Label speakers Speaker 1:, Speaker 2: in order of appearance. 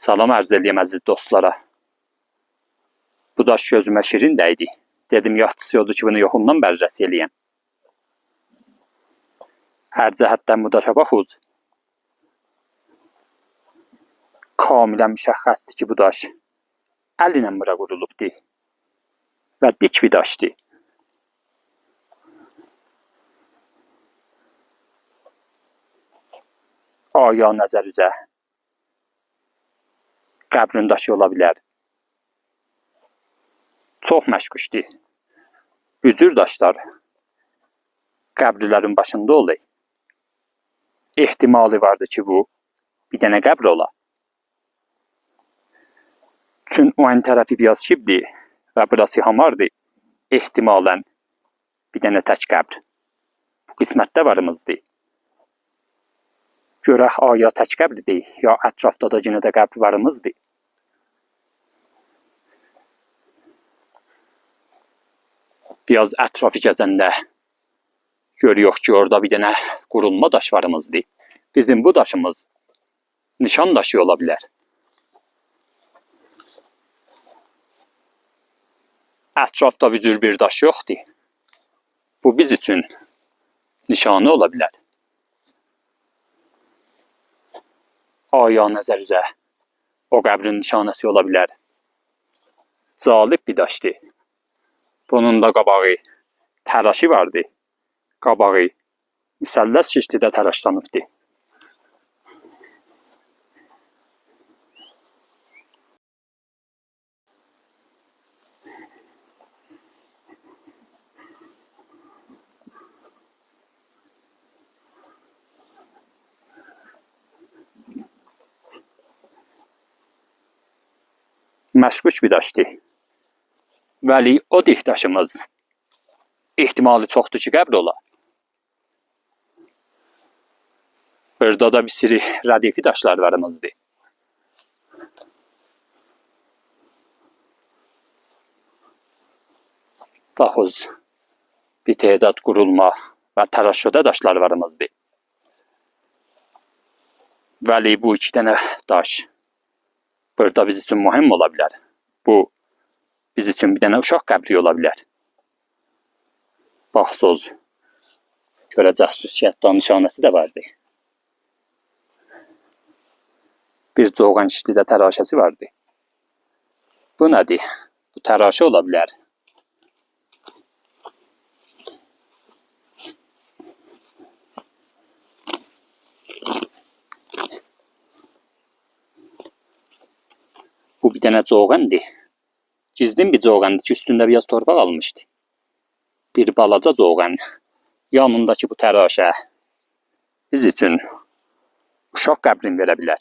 Speaker 1: Salam ərz eləyəm əziz dostlara. Bu daş gözümə şirin dəydi. Dedim, yaxşısı odur ki, bunu yoxundan bərrəs eləyəm. Hər cəhətdən bu daşa baxız. Kamilən müşəxxəsdir ki, bu daş əlinə bura qurulubdur və dik bir daşdır. Aya nəzər üzə qəbrin daşı ola bilər. Çox məşquşdur. Bücür daşlar qəbirlərin başında olur. Ehtimali vardır ki, bu bir dənə qəbr ola. Çün o ən tərəfi biraz şibdir və burası hamardır. Ehtimalən bir dənə tək qəbr. Bu qismətdə varımızdır. Görək aya tək qəbridir, ya ətrafda da yenə də qəbr varımızdır. Biraz ətrafı gəzəndə görüyoruz ki, orada bir dənə qurulma daş varımızdır. Bizim bu daşımız nişan daşı ola bilər. Ətrafda bir cür bir daş yoxdur. Bu biz üçün nişanı ola bilər. Aya nəzər üzə o qəbrin nişanəsi ola bilər. Calib bir daşdır. Bunun da qabağı təraşı vardı. Qabağı müsəlləs şişlidə təraşlanıbdır. Məşquş bir daşdır. Vəli o dik daşımız ehtimali çoxdur ki, qəbr ola. Burada da bir sürü rədəfi daşlar varımızdır. Baxız, bir tədad qurulma və təraşüdə daşlar varımızdır. Vəli bu iki dənə daş burada biz üçün mühim ola bilər. Bu biz üçün bir dənə uşaq qəbri ola bilər. Baxsız, görəcəksiniz ki, hətta nişanəsi də vardır. Bir coğan şişlidə təraşəsi vardır. Bu nədir? Bu təraşə ola bilər. Bu bir dənə coğandır. Gizlin bir coğandır ki, üstündə biraz torpaq almışdı. Bir balaca coğan. Yanındakı bu təraşə biz üçün uşaq qəbrini verə bilər.